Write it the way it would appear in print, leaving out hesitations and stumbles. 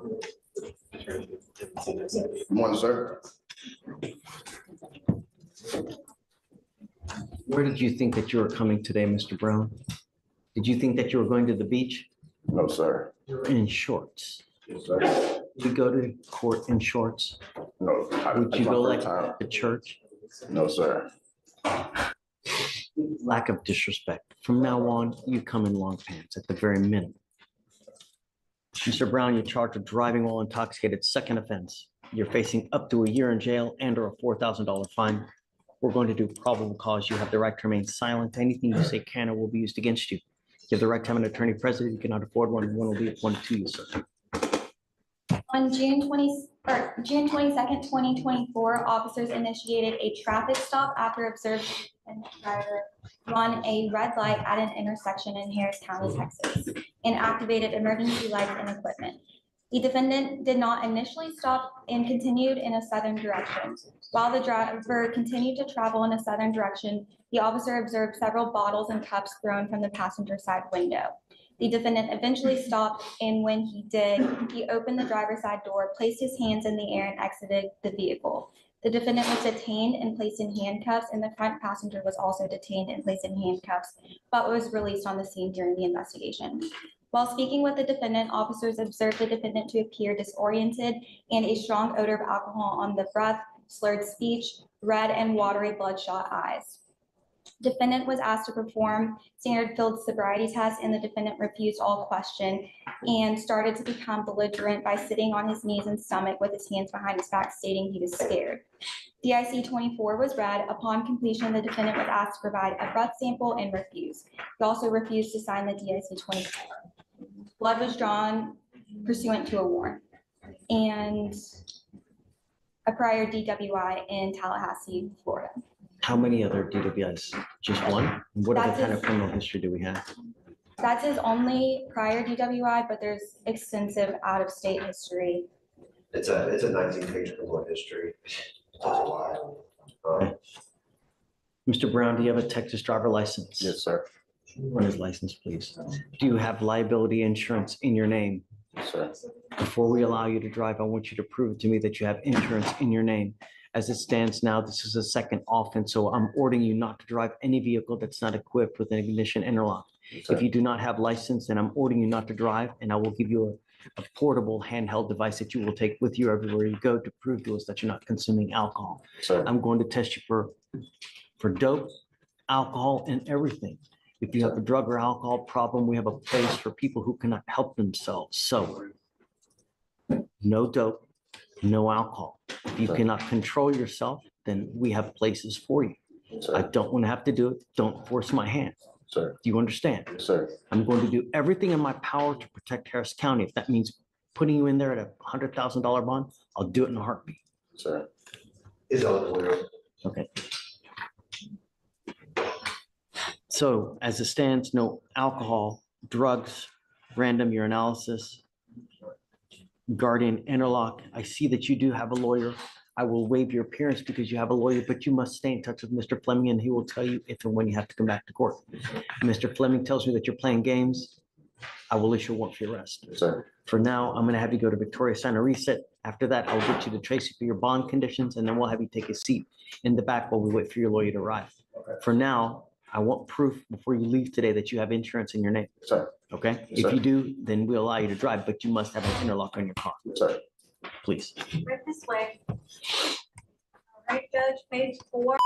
Good morning, sir. Where did you think that you were coming today, Mr. Brown? Did you think that you were going to the beach? No, sir. In shorts? Yes, sir. Did you go to court in shorts? No. Would you go like to church? No, sir. Lack of disrespect. From now on, you come in long pants at the very minimum. Mr. Brown, you're charged with driving while intoxicated, second offense. You're facing up to a year in jail and or a $4,000 fine. We're going to do probable cause. You have the right to remain silent. Anything you say can or will be used against you. You have the right to have an attorney present. You cannot afford one. One will be appointed to you, sir. On June 22nd, 2024, officers initiated a traffic stop after observing a driver run a red light at an intersection in Harris County, Texas, and activated emergency lights and equipment. The defendant did not initially stop and continued in a southern direction. While the driver continued to travel in a southern direction, the officer observed several bottles and cups thrown from the passenger side window. The defendant eventually stopped, and when he did, he opened the driver's side door, placed his hands in the air, and exited the vehicle. The defendant was detained and placed in handcuffs, and the front passenger was also detained and placed in handcuffs, but was released on the scene during the investigation. While speaking with the defendant, officers observed the defendant to appear disoriented and a strong odor of alcohol on the breath, slurred speech, red and watery bloodshot eyes. Defendant was asked to perform standard field sobriety tests, and the defendant refused all question and started to become belligerent by sitting on his knees and stomach with his hands behind his back, stating he was scared. DIC 24 was read. Upon completion, the defendant was asked to provide a breath sample and refused. He also refused to sign the DIC 24. Blood was drawn pursuant to a warrant and a prior DWI in Tallahassee, Florida. How many other DWIs? Just one? What other kind of criminal history do we have? That's his only prior DWI, but there's extensive out-of-state history. It's a 19-page criminal history. It's a while. Mr. Brown, do you have a Texas driver license? Yes, sir. Run his license, please. Do you have liability insurance in your name? Yes, sir. Before we allow you to drive, I want you to prove to me that you have insurance in your name. As it stands now, this is a second offense, so I'm ordering you not to drive any vehicle that's not equipped with an ignition interlock. Yes, If you do not have license, then I'm ordering you not to drive, and I will give you a portable handheld device that you will take with you everywhere you go to prove to us that you're not consuming alcohol. Sir. I'm going to test you for dope, alcohol, and everything. If you have a drug or alcohol problem, we have a place for people who cannot help themselves. So no dope, no alcohol. If you cannot control yourself, then we have places for you. Sir. I don't want to have to do it. Don't force my hand. Sir. Do you understand? Yes, sir. I'm going to do everything in my power to protect Harris County. If that means putting you in there at a $100,000 bond, I'll do it in a heartbeat. Sir. Is unclear. Okay. So as it stands, no alcohol, drugs, random urinalysis, guardian interlock. I see that you do have a lawyer. I will waive your appearance because you have a lawyer, but you must stay in touch with Mr. Fleming and he will tell you if and when you have to come back to court. Mr. Fleming tells me that you're playing games. I will issue a warrant for your arrest. Yes, sir. For now, I'm going to have you go to Victoria, sign a reset. After that, I'll get you to Tracy for your bond conditions, and then we'll have you take a seat in the back while we wait for your lawyer to arrive. Okay. For now, I want proof before you leave today that you have insurance in your name. Yes, sir. Okay? Yes, If sir. you do, then we'll allow you to drive, but you must have an interlock on your car, Yes, sir. please. Right this way. All right, Judge, page 4.